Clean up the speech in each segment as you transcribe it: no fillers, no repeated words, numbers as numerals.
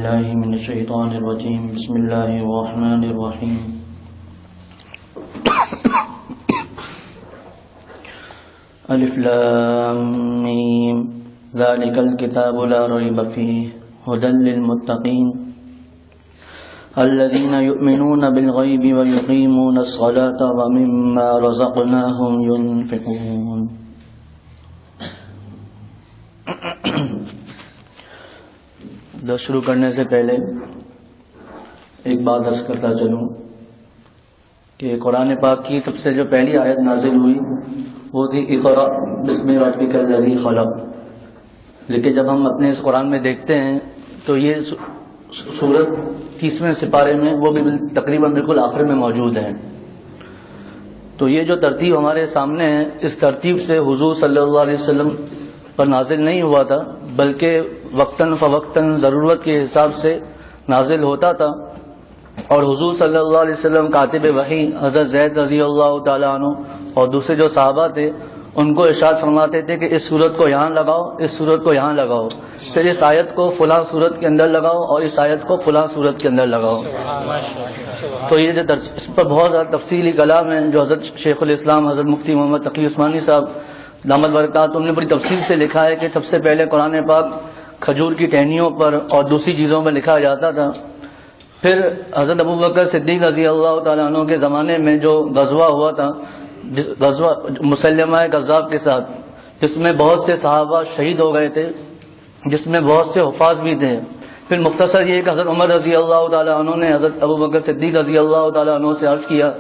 بالله من الشيطان الرجيم بسم الله الرحمن الرحيم الف لام میم ذلك الكتاب لا ريب فيه هدى للمتقين الذين يؤمنون بالغيب ويقيمون الصلاة ومما رزقناهم ينفقون. درس شروع کرنے سے پہلے ایک بات عرض کرتا چلوں کہ قرآن پاک کی سب سے جو پہلی آیت نازل ہوئی وہ تھی اقرأ بسم ربک الذی خلق. لیکن جب ہم اپنے اس قرآن میں دیکھتے ہیں تو یہ سورت 30ویں سپارے میں وہ بھی تقریباً بالکل آخر میں موجود ہے. تو یہ جو ترتیب ہمارے سامنے ہے اس ترتیب سے حضور صلی اللہ علیہ وسلم پر نازل نہیں ہوا تھا بلکہ وقتاً فوقتاً ضرورت کے حساب سے نازل ہوتا تھا. اور حضور صلی اللہ علیہ وسلم کاتب وحی حضرت زید رضی اللہ تعالیٰ عنہ اور دوسرے جو صحابہ تھے ان کو ارشاد فرماتے تھے کہ اس صورت کو یہاں لگاؤ، اس صورت کو یہاں لگاؤ، پھر اس آیت کو فلاں صورت کے اندر لگاؤ اور اس آیت کو فلاں صورت کے اندر لگاؤ. تو یہ جو اس پر بہت زیادہ تفصیلی کلام ہے جو حضرت شیخ الاسلام حضرت مفتی محمد تقی عثمانی صاحب دامت برکات ان نے بڑی تفصیل سے لکھا ہے کہ سب سے پہلے قرآن پاک کھجور کی ٹہنیوں پر اور دوسری چیزوں میں لکھا جاتا تھا. پھر حضرت ابوبکر صدیق رضی اللہ تعالیٰ عنہ کے زمانے میں جو غزوہ ہوا تھا، غزوہ مسلمہ کذاب کے ساتھ، جس میں بہت سے صحابہ شہید ہو گئے تھے، جس میں بہت سے حفاظ بھی تھے. پھر مختصر یہ کہ حضرت عمر رضی اللہ تعالیٰ عنہ نے حضرت ابوبکر صدیق رضی اللہ تعالیٰ عنہ سے عرض کیا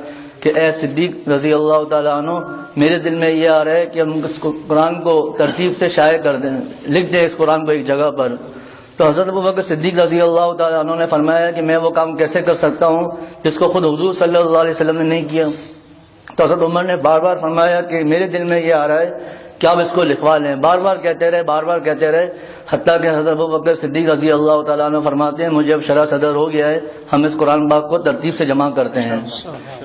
کہ اے صدیق رضی اللہ تعالیٰ عنہ، میرے دل میں یہ آ رہا ہے کہ ہم اس قرآن کو ترتیب سے شائع کر دیں، لکھ دیں اس قرآن کو ایک جگہ پر. تو حضرت ابوبکر صدیق رضی اللہ تعالیٰ عنہ نے فرمایا کہ میں وہ کام کیسے کر سکتا ہوں جس کو خود حضور صلی اللہ علیہ وسلم نے نہیں کیا. تو حضرت عمر نے بار بار فرمایا کہ میرے دل میں یہ آ رہا ہے کہ آپ اس کو لکھوا لیں. بار بار کہتے رہے حتیٰ کہ حضرت ابوبکر صدیق رضی اللہ تعالیٰ عنہ فرماتے ہیں مجھے اب شرح صدر ہو گیا ہے، ہم اس قرآن پاک کو ترتیب سے جمع کرتے ہیں.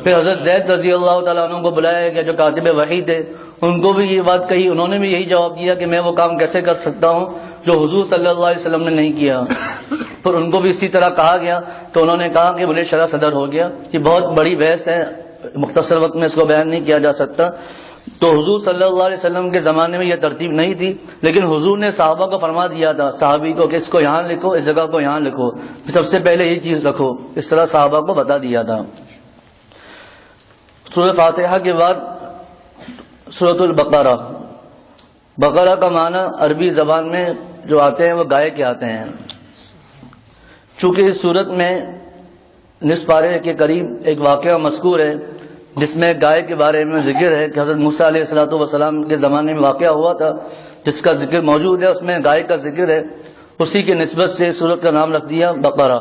پھر حضرت زید رضی اللہ تعالیٰ عنہ کو بلایا گیا جو کاتب وحی تھے، ان کو بھی یہ بات کہی، انہوں نے بھی یہی جواب دیا کہ میں وہ کام کیسے کر سکتا ہوں جو حضور صلی اللہ علیہ وسلم نے نہیں کیا. پھر ان کو بھی اسی طرح کہا گیا تو انہوں نے کہا کہ مجھے شرح صدر ہو گیا. یہ بہت بڑی بحث ہے، مختصر وقت میں اس کو بیان نہیں کیا جا سکتا. تو حضور صلی اللہ علیہ وسلم کے زمانے میں یہ ترتیب نہیں تھی، لیکن حضور نے صحابہ کو فرما دیا تھا، صحابی کو کہ اس کو یہاں لکھو، اس جگہ کو یہاں لکھو، سب سے پہلے یہ چیز رکھو، اس طرح صحابہ کو بتا دیا تھا. سورہ فاتحہ کے بعد سورۃ البقرہ. بقرہ کا معنی عربی زبان میں جو آتے ہیں وہ گائے کے آتے ہیں. چونکہ اس سورت میں نصف پارے کے قریب ایک واقعہ مذکور ہے جس میں گائے کے بارے میں ذکر ہے کہ حضرت موسیٰ علیہ الصلوۃ والسلام کے زمانے میں واقعہ ہوا تھا جس کا ذکر موجود ہے، اس میں گائے کا ذکر ہے، اسی کی نسبت سے سورت کا نام رکھ دیا بقرہ.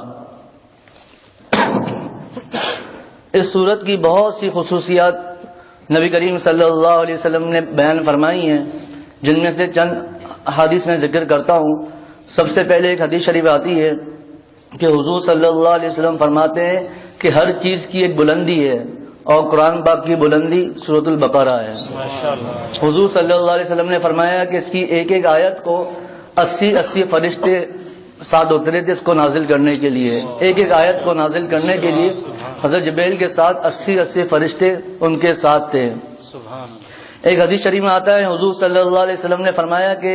اس سورت کی بہت سی خصوصیات نبی کریم صلی اللہ علیہ وسلم نے بیان فرمائی ہیں جن میں سے چند احادیث میں ذکر کرتا ہوں. سب سے پہلے ایک حدیث شریف آتی ہے کہ حضور صلی اللہ علیہ وسلم فرماتے ہیں کہ ہر چیز کی ایک بلندی ہے اور قرآن پاک کی بلندی سورۃ البقرہ ہے. حضور صلی اللہ علیہ وسلم نے فرمایا کہ اس کی ایک ایک آیت کو 80 فرشتے ساتھ اترے تھے اس کو نازل کرنے کے لیے. ایک ایک آیت کو نازل کرنے کے لیے حضرت جبریل کے ساتھ 80 فرشتے ان کے ساتھ تھے. ایک حدیث شریف میں آتا ہے حضور صلی اللہ علیہ وسلم نے فرمایا کہ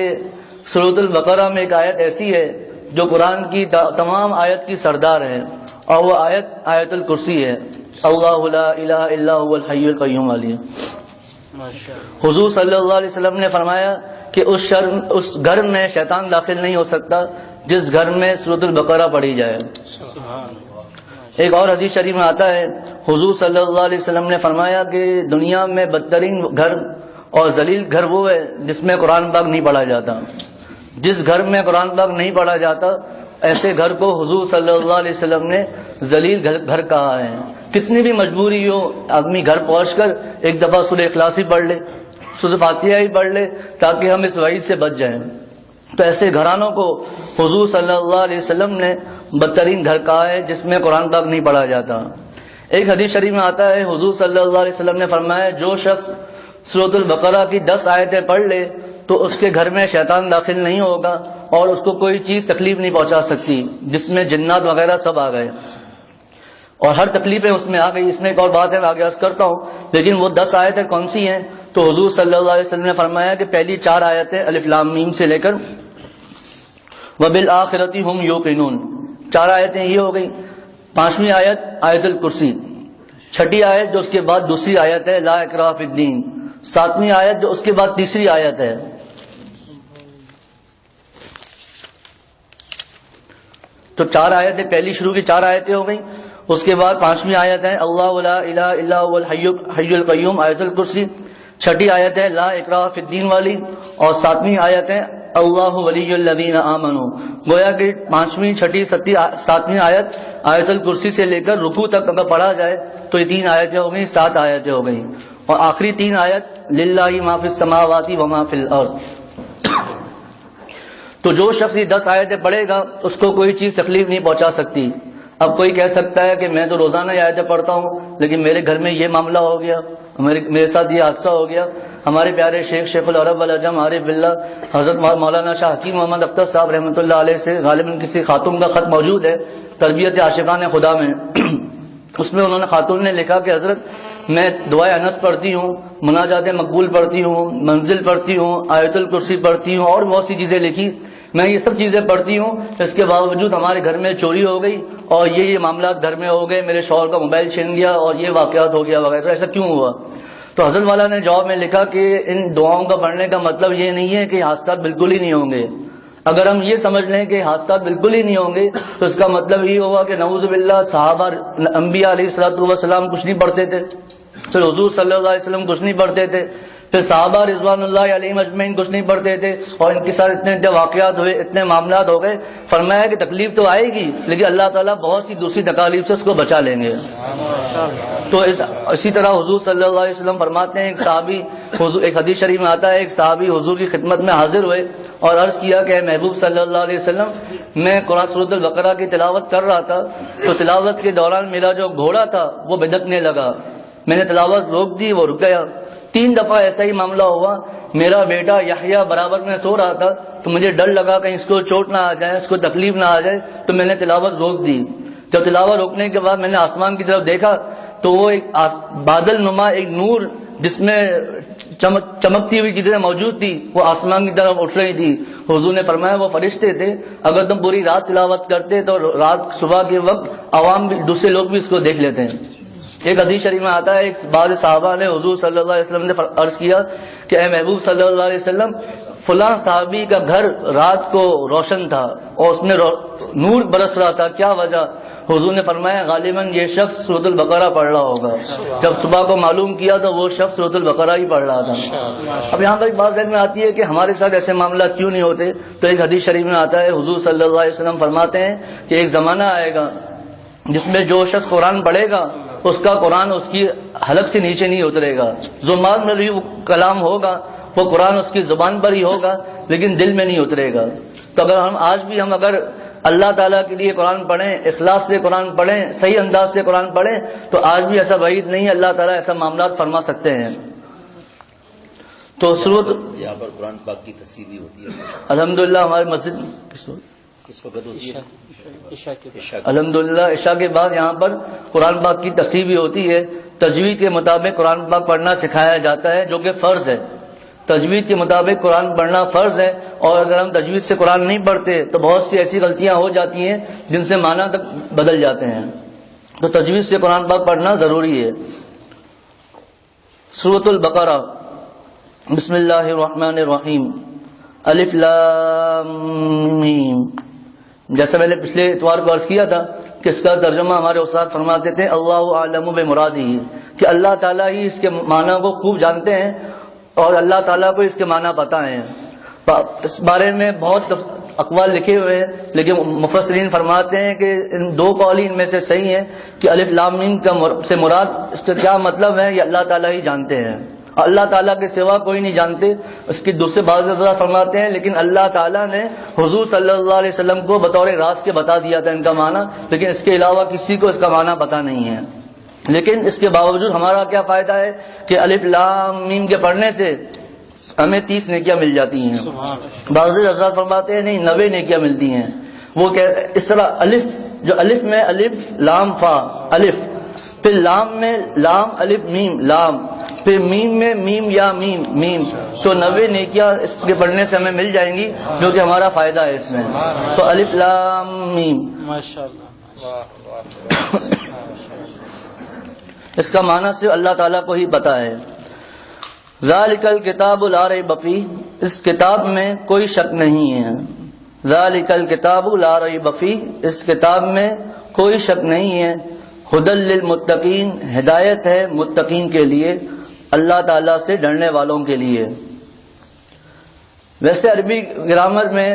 سورۃ البقرہ میں ایک آیت ایسی ہے جو قرآن کی تمام آیت کی سردار ہے اور وہ آیت الکرسی ہے، اللہ لا الہ الا هو الحی القیوم والی. حضور صلی اللہ علیہ وسلم نے فرمایا کہ اس گھر میں شیطان داخل نہیں ہو سکتا جس گھر میں سورۃ البقرہ پڑھی جائے. ایک اور حدیث شریف میں آتا ہے حضور صلی اللہ علیہ وسلم نے فرمایا کہ دنیا میں بدترین گھر اور ذلیل گھر وہ ہے جس میں قرآن پاک نہیں پڑھا جاتا. جس گھر میں قرآن پاک نہیں پڑھا جاتا ایسے گھر کو حضور صلی اللہ علیہ وسلم نے ذلیل گھر کہا ہے. کتنی بھی مجبوری ہو آدمی گھر پہنچ کر ایک دفعہ سورہ اخلاص ہی پڑھ لے، سورہ فاتحہ ہی پڑھ لے تاکہ ہم اس وعید سے بچ جائیں. تو ایسے گھرانوں کو حضور صلی اللہ علیہ وسلم نے بدترین گھر کہا ہے جس میں قرآن پاک نہیں پڑھا جاتا. ایک حدیث شریف میں آتا ہے حضور صلی اللہ علیہ وسلم نے فرمایا جو شخص سورۃ البقرہ کی 10 آیتیں پڑھ لے تو اس کے گھر میں شیطان داخل نہیں ہوگا اور اس کو کوئی چیز تکلیف نہیں پہنچا سکتی، جس میں جنات وغیرہ سب آ گئے اور ہر تکلیفیں اس میں آ گئی۔ اس میں ایک اور بات ہے، میں آگے عرض کرتا ہوں، لیکن وہ 10 آیتیں کون سی ہیں؟ تو حضور صلی اللہ علیہ وسلم نے فرمایا کہ پہلی 4 آیتیں الف لام میم سے لے کر وبالآخرۃ ہم یوقنون، 4 آیتیں یہ ہو گئی۔ 5ویں آیت آیت الکرسی، 6ٹھی آیت جو اس کے بعد دوسری آیت ہے لا اکراہ فی الدین، 7ویں آیت جو اس کے بعد تیسری آیت ہے۔ تو 4 آیتیں پہلی شروع کی 4 آیتیں ہو گئیں، اس کے بعد 5ویں آیت ہے اللہ لا الہ الا هو الحی القیوم آیت الکرسی، 6ٹھی آیت ہے لا اکراہ فی الدین والی، اور 7ویں آیت ہے اللہ ولی الذین آمنوا۔ گویا کہ 5ویں 6ٹھی 7ویں آیت آیت الکرسی سے لے کر رکوع تک اگر پڑھا جائے تو یہ 3 آیتیں ہو گئیں، 7 آیتیں ہو گئیں، اور آخری 3 آیت للہ ما فی السماوات وما فی الارض۔ تو جو شخص یہ 10 آیتیں پڑھے گا اس کو کوئی چیز تکلیف نہیں پہنچا سکتی۔ اب کوئی کہہ سکتا ہے کہ میں تو روزانہ یہ آیتیں پڑھتا ہوں لیکن میرے گھر میں یہ معاملہ ہو گیا، میرے ساتھ یہ حادثہ ہو گیا۔ ہمارے پیارے شیخ العرب والعجم عارف باللہ حضرت مولانا شاہ حکیم محمد اختر صاحب رحمۃ اللہ علیہ سے غالباً کسی خاتون کا خط موجود ہے تربیت عاشقان خدا میں، اس میں انہوں نے خاتون نے لکھا کہ حضرت میں دعائے انس پڑھتی ہوں، مناجات مقبول پڑھتی ہوں، منزل پڑھتی ہوں، آیت الکرسی پڑھتی ہوں، اور بہت سی چیزیں لکھی، میں یہ سب چیزیں پڑھتی ہوں، اس کے باوجود ہمارے گھر میں چوری ہو گئی اور یہ معاملات گھر میں ہو گئے، میرے شوہر کا موبائل چھین گیا اور یہ واقعات ہو گیا وغیرہ، ایسا کیوں ہوا؟ تو حضرت والا نے جواب میں لکھا کہ ان دعاؤں کا پڑھنے کا مطلب یہ نہیں ہے کہ حادثات بالکل ہی نہیں ہوں گے۔ اگر ہم یہ سمجھ لیں کہ حادثات بالکل ہی نہیں ہوں گے تو اس کا مطلب یہ ہوگا کہ نعوذ باللہ صحابہ انبیاء علیہ الصلوۃ والسلام کچھ نہیں پڑھتے تھے، پھر حضور صلی اللہ علیہ وسلم کچھ نہیں پڑھتے تھے، پھر صحابہ رضوان اللہ علیہم اجمعین کچھ نہیں پڑھتے تھے، اور ان کے ساتھ اتنے واقعات ہوئے، اتنے معاملات ہو گئے۔ فرمایا کہ تکلیف تو آئے گی لیکن اللہ تعالیٰ بہت سی دوسری تکالیف سے اس کو بچا لیں گے۔ تو اسی طرح حضور صلی اللہ علیہ وسلم فرماتے ہیں، ایک صحابی ایک حدیث شریف میں آتا ہے، ایک صحابی حضور کی خدمت میں حاضر ہوئے اور عرض کیا کہ اے محبوب صلی اللہ علیہ وسلم، میں قرآن سورۃ البقرہ کی تلاوت کر رہا تھا تو تلاوت کے دوران میرا جو گھوڑا تھا وہ بھٹکنے لگا، میں نے تلاوت روک دی، وہ رک گیا۔ 3 دفعہ ایسا ہی معاملہ ہوا، میرا بیٹا یحییٰ برابر میں سو رہا تھا تو مجھے ڈر لگا کہیں اس کو چوٹ نہ آ جائے، اس کو تکلیف نہ آ جائے، تو میں نے تلاوت روک دی۔ جب تلاوت روکنے کے بعد میں نے آسمان کی طرف دیکھا تو وہ ایک بادل نما ایک نور جس میں چمکتی ہوئی چیزیں موجود تھی وہ آسمان کی طرف اٹھ رہی تھی۔ حضور نے فرمایا وہ فرشتے تھے، اگر تم پوری رات تلاوت کرتے تو رات صبح کے وقت عوام بھی دوسرے لوگ بھی اس کو دیکھ لیتے ہیں۔ ایک حدیث شریف میں آتا ہے، ایک بعض صحابہ نے حضور صلی اللہ علیہ وسلم نے عرض کیا کہ اے محبوب صلی اللہ علیہ وسلم، فلاں صحابی کا گھر رات کو روشن تھا اور اس میں نور برس رہا تھا، کیا وجہ؟ حضور نے فرمایا غالباً یہ شخص سورۃ البقرہ پڑھ رہا ہوگا۔ جب صبح کو معلوم کیا تو وہ شخص سورۃ البقرہ ہی پڑھ رہا تھا۔ اب یہاں پر ایک بات ذہن میں آتی ہے کہ ہمارے ساتھ ایسے معاملات کیوں نہیں ہوتے؟ تو ایک حدیث شریف میں آتا ہے، حضور صلی اللہ علیہ وسلم فرماتے ہیں کہ ایک زمانہ آئے گا جس میں جو شخص قرآن پڑھے گا اس کا قرآن اس کی حلق سے نیچے نہیں اترے گا، زبان میں بھی وہ کلام ہوگا، وہ قرآن اس کی زبان پر ہی ہوگا لیکن دل میں نہیں اترے گا۔ تو اگر آج بھی ہم اگر اللہ تعالیٰ کے لیے قرآن پڑھیں، اخلاص سے قرآن پڑھیں، صحیح انداز سے قرآن پڑھیں تو آج بھی ایسا بعید نہیں ہے، اللہ تعالیٰ ایسا معاملات فرما سکتے ہیں۔ تو سورۃ یہاں پر قرآن پاک کی تفسیر بھی ہوتی ہے الحمدللہ ہماری مسجد کس وقت ہوتی ہے؟ الحمدللہ عشاء کے بعد یہاں پر قرآن پاک کی تفسیر بھی ہوتی ہے۔ تجوید کے مطابق قرآن پاک پڑھنا سکھایا جاتا ہے جو کہ فرض ہے، تجوید کے مطابق قرآن پڑھنا فرض ہے، اور اگر ہم تجوید سے قرآن نہیں پڑھتے تو بہت سی ایسی غلطیاں ہو جاتی ہیں جن سے معنی تک بدل جاتے ہیں، تو تجوید سے قرآن پاک پڑھنا ضروری ہے۔ سورۃ البقرہ، بسم اللہ الرحمن الرحیم، الف لام میم۔ جیسا میں نے پچھلے اتوار کو عرض کیا تھا کہ اس کا ترجمہ ہمارے استاد فرماتے تھے اللہ اعلم بمرادہ، کہ اللہ تعالیٰ ہی اس کے معنی کو خوب جانتے ہیں اور اللہ تعالیٰ کو اس کے معنی پتہ ہیں۔ اس بارے میں بہت اقوال لکھے ہوئے ہیں لیکن مفسرین فرماتے ہیں کہ ان 2 قول ان میں سے صحیح ہیں کہ الف لام میم سے مراد اس کا کیا مطلب ہے یہ اللہ تعالیٰ ہی جانتے ہیں، اللہ تعالیٰ کے سوا کوئی نہیں جانتے۔ اس کی دوسرے بعض حضرات فرماتے ہیں لیکن اللہ تعالیٰ نے حضور صلی اللہ علیہ وسلم کو بطور راز کے بتا دیا تھا ان کا معنی، لیکن اس کے علاوہ کسی کو اس کا معنی پتہ نہیں ہے۔ لیکن اس کے باوجود ہمارا کیا فائدہ ہے کہ الف لام میم کے پڑھنے سے ہمیں 30 نیکیاں مل جاتی ہیں. بعض حضرات فرماتے ہیں نہیں 90 نیکیاں ملتی ہیں. وہ اس طرح الف جو الف میں الف لام فا الف، پھر لام میں لام الف میم لام، پھر میم میں میم یا میم میم، تو 90 نیکیاں اس کے پڑھنے سے ہمیں مل جائیں گی جو کہ ہمارا فائدہ ہے اس میں. تو الف لام میم اس کا معنی صرف اللہ تعالیٰ کو ہی پتہ ہے. ذالک الکتاب لا ریب فیہ، اس کتاب میں کوئی شک نہیں ہے. ذالک الکتاب لا ریب فیہ، اس کتاب میں کوئی شک نہیں ہے. ھدی للمتقین، ہدایت ہے متقین کے لیے، اللہ تعالیٰ سے ڈرنے والوں کے لیے. ویسے عربی گرامر میں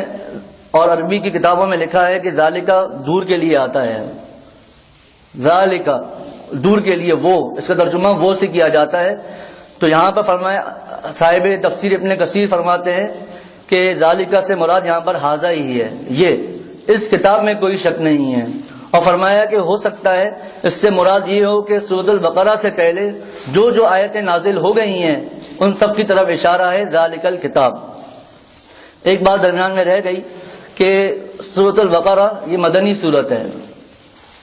اور عربی کی کتابوں میں لکھا ہے کہ ذالکا دور کے لیے آتا ہے. ذالکا دور کے لیے وہ، اس کا ترجمہ وہ سے کیا جاتا ہے. تو یہاں پر فرمایا صاحب تفسیر ابن کثیر فرماتے ہیں کہ ذالکا سے مراد یہاں پر ھذا ہی ہے، یہ اس کتاب میں کوئی شک نہیں ہے. اور فرمایا کہ ہو سکتا ہے اس سے مراد یہ ہو کہ سورۃ البقرہ سے پہلے جو آیتیں نازل ہو گئی ہیں ان سب کی طرف اشارہ ہے ذالک الکتاب. ایک بات درمیان میں رہ گئی کہ سورۃ البقرہ یہ مدنی صورت ہے.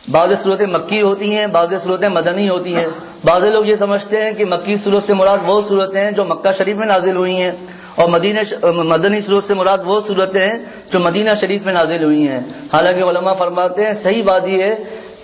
بعض صورتیں مکی ہوتی ہیں، بعض صورتیں مدنی ہوتی ہیں. بعض لوگ یہ سمجھتے ہیں کہ مکی صورت سے مراد وہ صورتیں ہیں جو مکہ شریف میں نازل ہوئی ہیں، اور مدنی صورت سے مراد وہ صورتیں ہیں جو مدینہ شریف میں نازل ہوئی ہیں. حالانکہ علماء فرماتے ہیں صحیح بات یہ ہے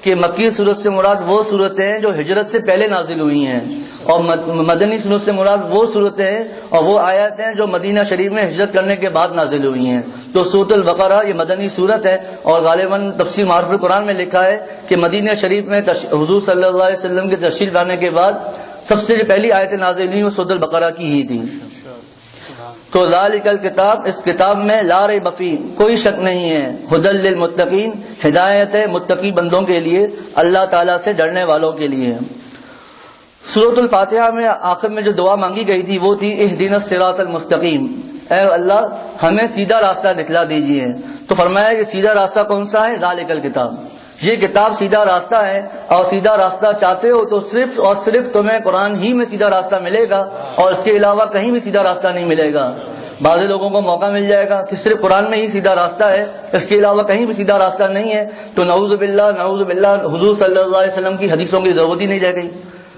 کہ مکی صورت سے مراد وہ صورتیں ہیں جو ہجرت سے پہلے نازل ہوئی ہیں، اور مدنی صورت سے مراد وہ صورتیں ہیں اور وہ آیات ہیں جو مدینہ شریف میں ہجرت کرنے کے بعد نازل ہوئی ہیں. تو سورۃ البقرہ یہ مدنی صورت ہے، اور غالباً تفسیر معارف القرآن میں لکھا ہے کہ مدینہ شریف میں حضور صلی اللہ علیہ وسلم کے تشریف لانے کے بعد سب سے جو پہلی آیتیں نازل ہوئی وہ سورۃ البقرہ کی ہی تھی. تو ذالک الکتاب، اس کتاب میں لا ریب فیہ کوئی شک نہیں ہے. ھدی للمتقین، ہدایت ہے متقی بندوں کے لیے، اللہ تعالیٰ سے ڈرنے والوں کے لیے. سورۃ الفاتحہ میں آخر میں جو دعا مانگی گئی تھی وہ تھی اہدنا الصراط المستقیم، اے اللہ ہمیں سیدھا راستہ دکھلا دیجیے. تو فرمایا کہ سیدھا راستہ کون سا ہے؟ ذالک الکتاب، یہ کتاب سیدھا راستہ ہے. اور سیدھا راستہ چاہتے ہو تو صرف اور صرف تمہیں قرآن ہی میں سیدھا راستہ ملے گا، اور اس کے علاوہ کہیں بھی سیدھا راستہ نہیں ملے گا. بعض لوگوں کو موقع مل جائے گا کہ صرف قرآن میں ہی سیدھا راستہ ہے، اس کے علاوہ کہیں بھی سیدھا راستہ نہیں ہے، تو نعوذ باللہ حضور صلی اللہ علیہ وسلم کی حدیثوں کی ضرورت ہی نہیں رہ گئی.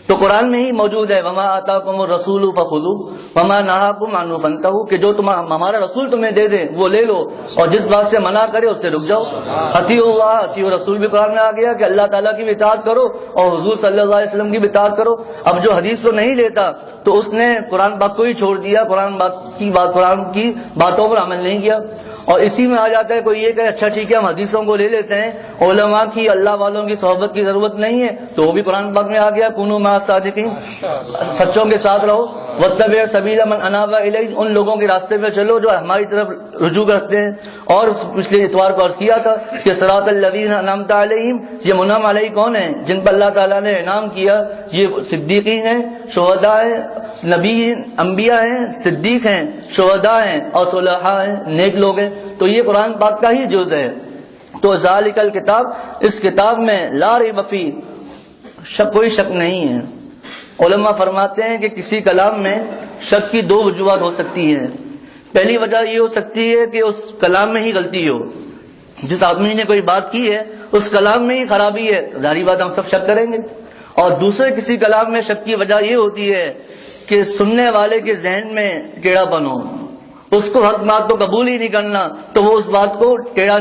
تو قرآن میں ہی موجود ہے وما آتاکم الرسول فخذوہ وما نہاکم عنہ فانتہوا، کہ جو ہمارا رسول تمہیں دے دے وہ لے لو، اور جس بات سے منع کرے اس سے رک جاؤ. اطیعوا اللہ اطیعوا رسول بھی قرآن میں آ گیا کہ اللہ تعالیٰ کی بھی اطاعت کرو اور حضور صلی اللہ علیہ وسلم کی بھی اطاعت کرو. اب جو حدیث کو نہیں لیتا تو اس نے قرآن پاک کو ہی چھوڑ دیا، قرآن کی باتوں پر عمل نہیں کیا. اور اسی میں آ جاتا ہے کوئی یہ کہ اچھا ٹھیک ہے ہم حدیثوں کو لے لیتے ہیں، علماء کی اللہ والوں کی صحبت کی ضرورت نہیں ہے، تو وہ بھی قرآن پاک میں آ گیا کونوا مع الصادقین، سچوں کے ساتھ رہو. واتبع سبیل من اناب الیہ، ان لوگوں کے راستے پہ چلو جو ہماری طرف رجوع کرتے ہیں. اور پچھلے اتوار کو عرض کیا تھا کہ صراط الذین انعمت علیہم، یہ منعم علیہ کون ہیں؟ جن پر اللہ تعالیٰ نے انعام کیا. یہ صدیقین ہیں، شہداء ہیں، نبی انبیاء ہیں، صدیق ہیں، شہداء ہیں اور صلحاء ہیں، نیک لوگ ہیں. تو یہ قرآن پاک کا ہی جز ہے. تو ذالک الکتاب، اس کتاب میں لا ریب فیہ کوئی شک نہیں ہے. علماء فرماتے ہیں کہ کسی کلام میں شک کی 2 وجوہات ہو سکتی ہیں. پہلی وجہ یہ ہو سکتی ہے کہ اس کلام میں ہی غلطی ہو، جس آدمی نے کوئی بات کی ہے اس کلام میں ہی خرابی ہے، ظاہری بات ہم سب شک کریں گے. اور دوسرے کسی کلام میں شک کی وجہ یہ ہوتی ہے کہ سننے والے کے ذہن میں ٹیڑھا پن ہو، اس کو حق بات کو قبول ہی نہیں کرنا، تو وہ اس بات کو ٹیڑھا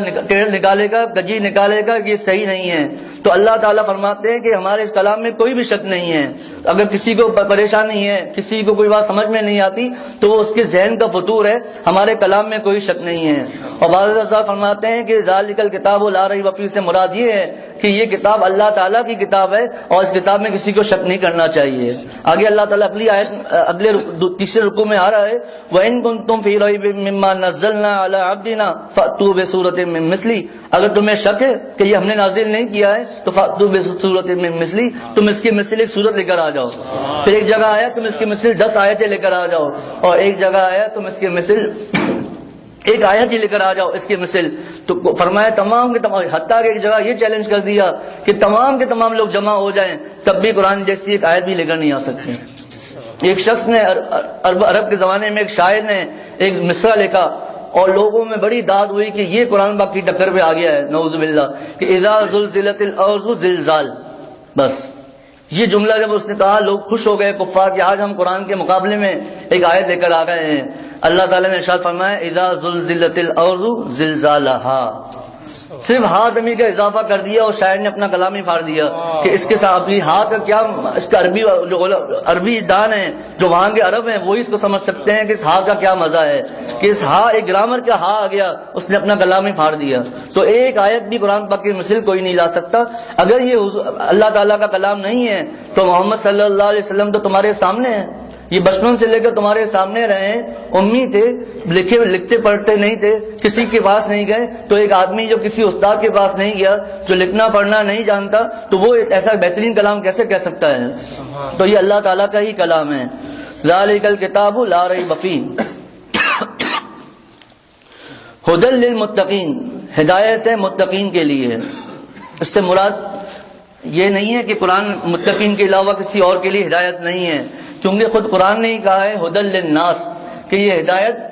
نکالے گا، گجی نکالے گا کہ یہ صحیح نہیں ہے. تو اللہ تعالیٰ فرماتے ہیں کہ ہمارے اس کلام میں کوئی بھی شک نہیں ہے. اگر کسی کو پریشانی ہے، کسی کو کوئی بات سمجھ میں نہیں آتی تو وہ اس کے ذہن کا فطور ہے، ہمارے کلام میں کوئی شک نہیں ہے. اور بعض حضرات فرماتے ہیں کہ ذالک الکتاب لا ریب فیہ سے مراد یہ ہے کہ یہ کتاب اللہ تعالیٰ کی کتاب ہے اور اس کتاب میں کسی کو شک نہیں کرنا چاہیے. آگے اللہ تعالیٰ اگلی آیت اگلے تیسرے رکوع میں آ رہا ہے وَإِن كُنتُمْ فِي رَيْبٍ مِّمَّا نَزَّلْنَا عَلَىٰ عَبْدِنَا فَأْتُوا بِسُورَةٍ مِّن مِّثْلِهِ، اگر تمہیں شک ہے کہ یہ ہم نے نازل نہیں کیا ہے تو فَأْتُوا بِسُورَةٍ مِّن مِّثْلِهِ، تم اس کے مثل ایک سورت لے کر آ جاؤ. پھر ایک جگہ آیا تم اس کے مثل 10 آیتیں لے کر آ جاؤ، اور ایک جگہ آیا تم اس کے مثل ایک آیت ہی لے کر آ جاؤ اس کی مثل. تو فرمایا تمام کے تمام، حتیٰ کہ ایک جگہ یہ چیلنج کر دیا کہ تمام کے تمام لوگ جمع ہو جائیں تب بھی قرآن جیسی ایک آیت بھی لے کر نہیں آ سکتے. ایک شخص نے عرب کے زمانے میں ایک شاعر نے ایک مصرع لکھا اور لوگوں میں بڑی داد ہوئی کہ یہ قرآن پاک کی ٹکر پہ آ گیا ہے، نعوذ باللہ، کہ اذا زلزلت الارض زلزال. بس یہ جملہ جب اس نے کہا لوگ خوش ہو گئے کفار کہ آج ہم قرآن کے مقابلے میں ایک آیت لے کر آ گئے ہیں. اللہ تعالیٰ نے ارشاد فرمایا اذا زلزلت الارض زلزالها. صرف ہاتھ امی کا اضافہ کر دیا اور شاعر نے اپنا کلام ہی پھاڑ دیا کہ اس کے ساتھ ابھی ہاتھ کا کیا، اس کا عربی دان ہیں جو وہاں کے عرب ہیں وہی اس کو سمجھ سکتے ہیں کہ اس ہاتھ کا کیا مزہ ہے، کہ اس ایک گرامر کا ہا آ گیا، اس نے اپنا کلام ہی پھاڑ دیا. تو ایک آیت بھی قرآن پاک کی مثل کوئی نہیں لا سکتا. اگر یہ اللہ تعالیٰ کا کلام نہیں ہے تو محمد صلی اللہ علیہ وسلم تو تمہارے سامنے ہیں، یہ بچپن سے لے کر تمہارے سامنے رہے، امی تھے، لکھتے پڑھتے نہیں تھے، کسی کے پاس نہیں گئے. تو ایک آدمی جو کسی استاد کے پاس نہیں گیا، جو لکھنا پڑھنا نہیں جانتا، تو وہ ایسا بہترین کلام کیسے کہہ سکتا ہے؟ تو یہ اللہ تعالیٰ کا ہی کلام ہے. ذالک الکتاب لا ریب فیہ ھدی للمتقین، ہدایت ہے متقین کے لیے. اس سے مراد یہ نہیں ہے کہ قرآن متقین کے علاوہ کسی اور کے لیے ہدایت نہیں ہے، کیونکہ خود قرآن نے ہی کہا ہے ھدی للناس، کہ یہ ہدایت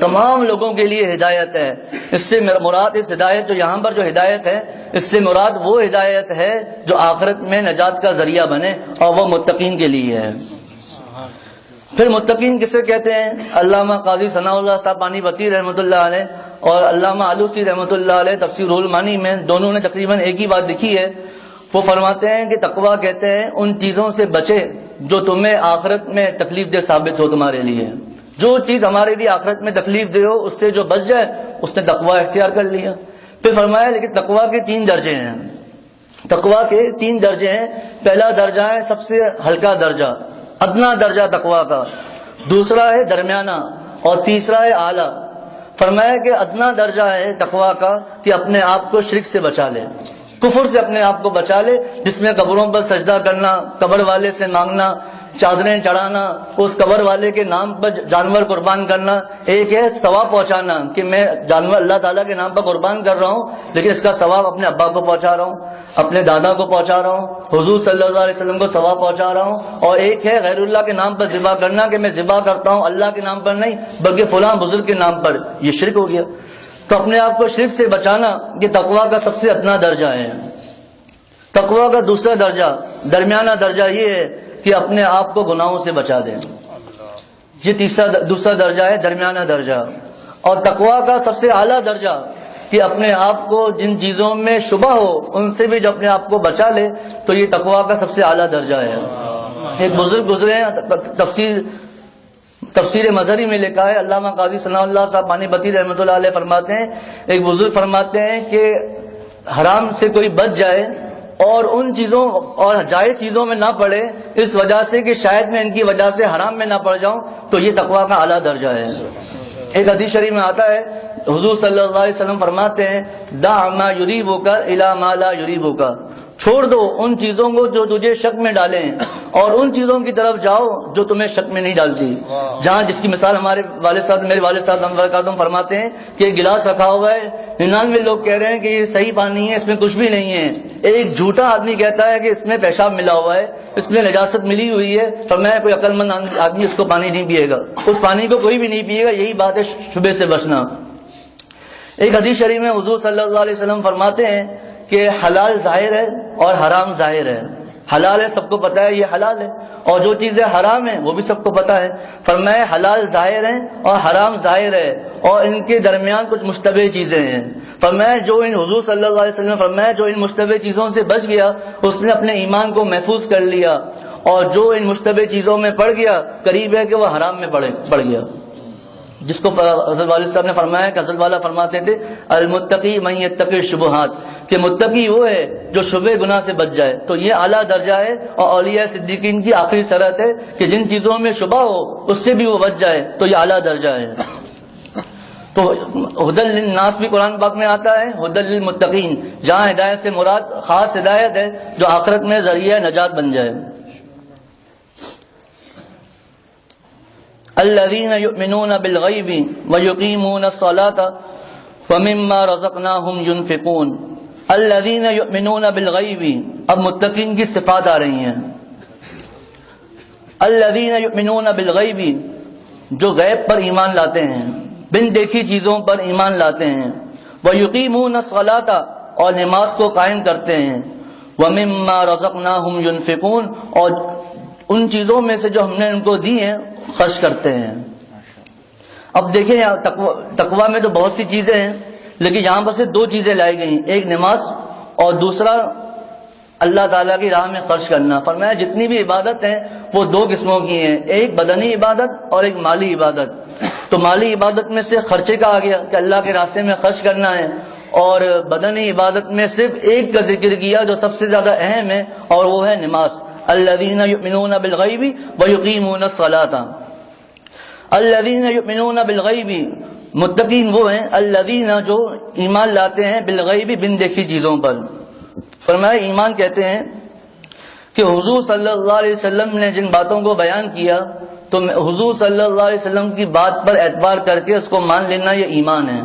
تمام لوگوں کے لیے ہدایت ہے. اس سے مراد، اس ہدایت جو یہاں پر جو ہدایت ہے، اس سے مراد وہ ہدایت ہے جو آخرت میں نجات کا ذریعہ بنے، اور وہ متقین کے لیے ہے. پھر متقین کسے کہتے ہیں؟ علامہ قاضی ثناء اللہ صاحب پانی پتی رحمۃ اللہ علیہ اور علامہ آلوسی رحمۃ اللہ علیہ تفسیر رول مانی میں دونوں نے تقریباً ایک ہی بات لکھی ہے. وہ فرماتے ہیں کہ تقویٰ کہتے ہیں ان چیزوں سے بچے جو تمہیں آخرت میں تکلیف دہ ثابت ہو تمہارے لیے. جو چیز ہمارے لیے آخرت میں تکلیف دہ ہو اس سے جو بچ جائے اس نے تقویٰ اختیار کر لیا. پھر فرمایا لیکن تقویٰ کے 3 درجے ہیں. تقویٰ کے 3 درجے ہیں. پہلا درجہ ہے سب سے ہلکا درجہ، ادنا درجہ تقویٰ کا، دوسرا ہے درمیانہ، اور تیسرا ہے اعلیٰ. فرمایا کہ ادنا درجہ ہے تقویٰ کا کہ اپنے آپ کو شرک سے بچا لے، کفر سے اپنے آپ کو بچا لے، جس میں قبروں پر سجدہ کرنا، قبر والے سے مانگنا، چادریں چڑھانا، اس قبر والے کے نام پر جانور قربان کرنا. ایک ہے ثواب پہنچانا کہ میں جانور اللہ تعالیٰ کے نام پر قربان کر رہا ہوں لیکن اس کا ثواب اپنے ابا کو پہنچا رہا ہوں، اپنے دادا کو پہنچا رہا ہوں، حضور صلی اللہ علیہ وسلم کو ثواب پہنچا رہا ہوں. اور ایک ہے غیر اللہ کے نام پر ذبح کرنا کہ میں ذبح کرتا ہوں اللہ کے نام پر نہیں بلکہ فلاں بزرگ کے نام پر. یہ شرک ہو گیا. تو اپنے آپ کو شرک سے بچانا یہ تقویٰ کا سب سے ادنا درجہ ہے. تقویٰ کا دوسرا درجہ، درمیانہ درجہ، یہ ہے کہ اپنے آپ کو گناہوں سے بچا دیں. یہ دوسرا درجہ ہے، درمیانہ درجہ. اور تقویٰ کا سب سے اعلیٰ درجہ کہ اپنے آپ کو جن چیزوں میں شبہ ہو ان سے بھی جو اپنے آپ کو بچا لے، تو یہ تقویٰ کا سب سے اعلیٰ درجہ ہے. ایک بزرگ گزرے ہیں، تفسیر مظہری میں لکھا ہے، علامہ قاضی ثناء اللہ صاحب پانی پتی رحمۃ اللہ علیہ فرماتے ہیں، ایک بزرگ فرماتے ہیں کہ حرام سے کوئی بچ جائے اور ان چیزوں اور جائز چیزوں میں نہ پڑے اس وجہ سے کہ شاید میں ان کی وجہ سے حرام میں نہ پڑ جاؤں، تو یہ تقویٰ کا اعلیٰ درجہ ہے. ایک حدیث شریف میں آتا ہے، حضور صلی اللہ علیہ وسلم فرماتے ہیں دع ما یریبک الی ما لا یریبک، چھوڑ دو ان چیزوں کو جو تجھے شک میں ڈالیں اور ان چیزوں کی طرف جاؤ جو تمہیں شک میں نہیں ڈالتی. جہاں جس کی مثال ہمارے میرے والد صاحب فرماتے ہیں کہ ایک گلاس رکھا ہوا ہے، 99 لوگ کہہ رہے ہیں کہ یہ صحیح پانی ہے، اس میں کچھ بھی نہیں ہے. ایک جھوٹا آدمی کہتا ہے کہ اس میں پیشاب ملا ہوا ہے، اس میں نجاست ملی ہوئی ہے. فرمایا کوئی عقل مند آدمی اس کو پانی نہیں پیے گا، اس پانی کو کوئی بھی نہیں پیے گا. یہی بات ہے شبہ سے بچنا. ایک حدیث شریف میں حضور صلی اللہ علیہ وسلم فرماتے ہیں کہ حلال ظاہر ہے اور حرام ظاہر ہے. حلال ہے سب کو پتہ ہے یہ حلال ہے، اور جو چیزیں حرام ہیں وہ بھی سب کو پتہ ہے. فرمایا حلال ظاہر ہیں اور حرام ظاہر ہے اور ان کے درمیان کچھ مشتبہ چیزیں ہیں. فرمایا جو ان حضور صلی اللہ علیہ وسلم فرمایا جو ان مشتبہ چیزوں سے بچ گیا اس نے اپنے ایمان کو محفوظ کر لیا، اور جو ان مشتبہ چیزوں میں پڑ گیا قریب ہے کہ وہ حرام میں پڑ گیا. جس کو حضرت والد صاحب نے فرمایا کہ حضرت والا فرماتے تھے المتقی من یتقی الشبہات، کہ متقی وہ ہے جو شبہ گناہ سے بچ جائے. تو یہ اعلیٰ درجہ ہے اور اولیاء صدیقین کی آخری شرط ہے کہ جن چیزوں میں شبہ ہو اس سے بھی وہ بچ جائے، تو یہ اعلیٰ درجہ ہے. تو ھدی للناس بھی قرآن پاک میں آتا ہے، ھدی للمتقین، جہاں ہدایت سے مراد خاص ہدایت ہے جو آخرت میں ذریعہ نجات بن جائے. الذین یؤمنون بالغیب ویقیمون الصلاة ومما رزقناہم ینفقون. الذین یؤمنون بالغیب، اب متقین کی صفات آ رہی ہیں. الذین یؤمنون بالغیب، جو غیب پر ایمان لاتے ہیں، بن دیکھی چیزوں پر ایمان لاتے ہیں. ویقیمون الصلاة، اور نماز کو قائم کرتے ہیں. ومما رزقناہم ینفقون، اور ان چیزوں میں سے جو ہم نے ان کو دی ہیں خرچ کرتے ہیں. اب دیکھیں تقویٰ میں تو بہت سی چیزیں ہیں، لیکن یہاں پر سے دو چیزیں لائی گئی، ایک نماز اور دوسرا اللہ تعالیٰ کی راہ میں خرچ کرنا. فرمایا جتنی بھی عبادت ہیں وہ دو قسموں کی ہیں، ایک بدنی عبادت اور ایک مالی عبادت. تو مالی عبادت میں سے خرچے کا آ گیا کہ اللہ کے راستے میں خرچ کرنا ہے، اور بدنی عبادت میں صرف ایک کا ذکر کیا جو سب سے زیادہ اہم ہے، اور وہ ہے نماز. الذین یؤمنون بالغیب ویقیمون الصلاۃ. الذین یؤمنون بالغیب، متقین وہ ہیں الذین جو ایمان لاتے ہیں بالغیب، بن دیکھی چیزوں پر. فرمایا ایمان کہتے ہیں کہ حضور صلی اللہ علیہ وسلم نے جن باتوں کو بیان کیا تو حضور صلی اللہ علیہ وسلم کی بات پر اعتبار کر کے اس کو مان لینا یہ ایمان ہے.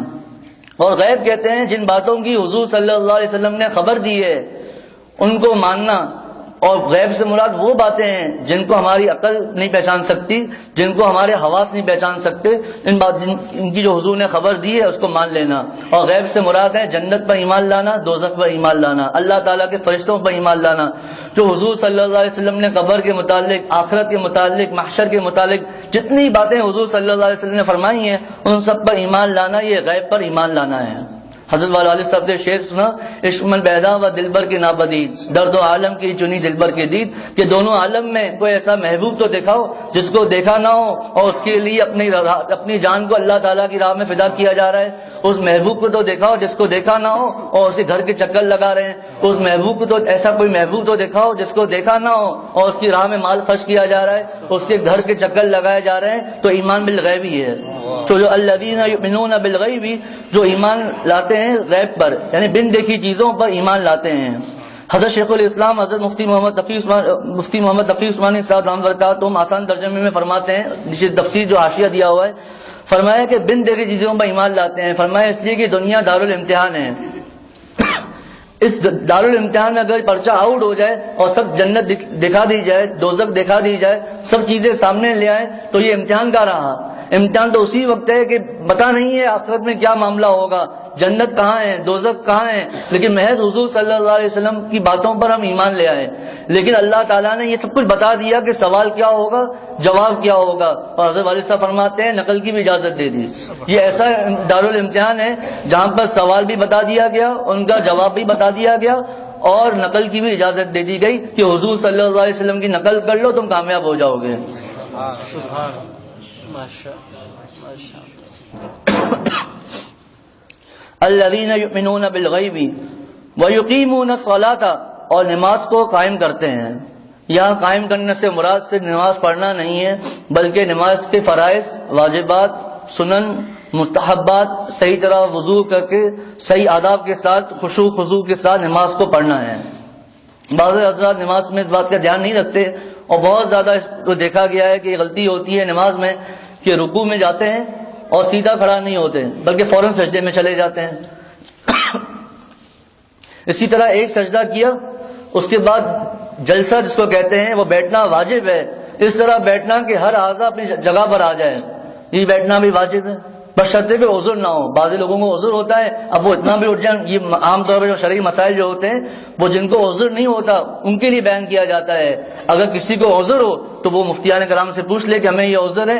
اور غیب کہتے ہیں جن باتوں کی حضور صلی اللہ علیہ وسلم نے خبر دی ہے ان کو ماننا. اور غیب سے مراد وہ باتیں ہیں جن کو ہماری عقل نہیں پہچان سکتی، جن کو ہمارے حواس نہیں پہچان سکتے، ان کی جو حضور نے خبر دی ہے اس کو مان لینا. اور غیب سے مراد ہے جنت پر ایمان لانا، دوزخ پر ایمان لانا، اللہ تعالیٰ کے فرشتوں پر ایمان لانا. جو حضور صلی اللہ علیہ وسلم نے قبر کے متعلق، آخرت کے متعلق، محشر کے متعلق جتنی باتیں حضور صلی اللہ علیہ وسلم نے فرمائی ہیں ان سب پر ایمان لانا، یہ غیب پر ایمان لانا ہے. حضرت والا علیہ صاحب نے شعر سنا، عشق من پیدا و دلبر کی ناپدید، درد و عالم کی چنی دلبر کی دید، کہ دونوں عالم میں کوئی ایسا محبوب تو دکھاؤ جس کو دیکھا نہ ہو اور اس کے لیے اپنی جان کو اللہ تعالیٰ کی راہ میں فدا کیا جا رہا ہے. اس محبوب کو تو دکھاؤ جس کو دیکھا نہ ہو اور اسے گھر کے چکر لگا رہے ہیں. اس محبوب کو تو ایسا کوئی محبوب تو دکھاؤ جس کو دیکھا نہ ہو اور اس کی راہ میں مال خرچ کیا جا رہا ہے، اس کے گھر کے چکر لگائے جا رہے ہیں. تو ایمان بالغیب ہی ہے. تو جو الذین یؤمنون بالغیب، جو ایمان لاتے ہیں غیب پر، یعنی بن دیکھی چیزوں پر ایمان لاتے ہیں. حضرت شیخ الاسلام حضرت مفتی محمد تقی عثمانی صاحب دامت برکاتہم آسان ترجمے میں فرماتے ہیں، نیچے تفسیر جو حاشیہ دیا ہوا ہے، فرمایا کہ بن دیکھی چیزوں پر ایمان لاتے ہیں. فرمایا اس لیے کہ دنیا دارالامتحان ہے. اس دارالامتحان میں اگر پرچہ آؤٹ ہو جائے اور سب جنت دکھا دی جائے، دوزخ دکھا دی جائے، سب چیزیں سامنے لے آئے تو یہ امتحان کا رہا. امتحان تو اسی وقت ہے کہ پتہ نہیں ہے آخرت میں کیا معاملہ ہوگا، جنت کہاں ہے، دوزخ کہاں ہے، لیکن محض حضور صلی اللہ علیہ وسلم کی باتوں پر ہم ایمان لے آئے. لیکن اللہ تعالیٰ نے یہ سب کچھ بتا دیا کہ سوال کیا ہوگا، جواب کیا ہوگا. اور حضرت والد صاحب فرماتے ہیں نقل کی بھی اجازت دے دی. یہ ایسا دارالامتحان ہے جہاں پر سوال بھی بتا دیا گیا، ان کا جواب بھی بتا دیا گیا، اور نقل کی بھی اجازت دے دی گئی کہ حضور صلی اللہ علیہ وسلم کی نقل کر لو تم کامیاب ہو جاؤ گے. الذین یؤمنون بالغیب ویقیمون الصلاۃ، اور نماز کو قائم کرتے ہیں. یہاں قائم کرنے سے مراد صرف نماز پڑھنا نہیں ہے، بلکہ نماز کے فرائض، واجبات، سنن، مستحبات صحیح طرح وضو کر کے صحیح آداب کے ساتھ خشوع خضوع کے ساتھ نماز کو پڑھنا ہے. بعض حضرات نماز میں اس بات کا دھیان نہیں رکھتے، اور بہت زیادہ اس کو دیکھا گیا ہے کہ یہ غلطی ہوتی ہے نماز میں کہ رکوع میں جاتے ہیں اور سیدھا کھڑا نہیں ہوتے بلکہ فوراً سجدے میں چلے جاتے ہیں. اسی طرح ایک سجدہ کیا اس کے بعد جلسہ جس کو کہتے ہیں وہ بیٹھنا واجب ہے. اس طرح بیٹھنا کہ ہر اعضا اپنی جگہ پر آ جائے، یہ بیٹھنا بھی واجب ہے، بشرطے کہ عذر نہ ہو. بعض لوگوں کو عذر ہوتا ہے، اب وہ اتنا بھی اٹھ جائیں. یہ عام طور پہ جو شرعی مسائل جو ہوتے ہیں وہ جن کو عذر نہیں ہوتا ان کے لیے بیان کیا جاتا ہے. اگر کسی کو عذر ہو تو وہ مفتیان کرام سے پوچھ لے کہ ہمیں یہ عذر ہے،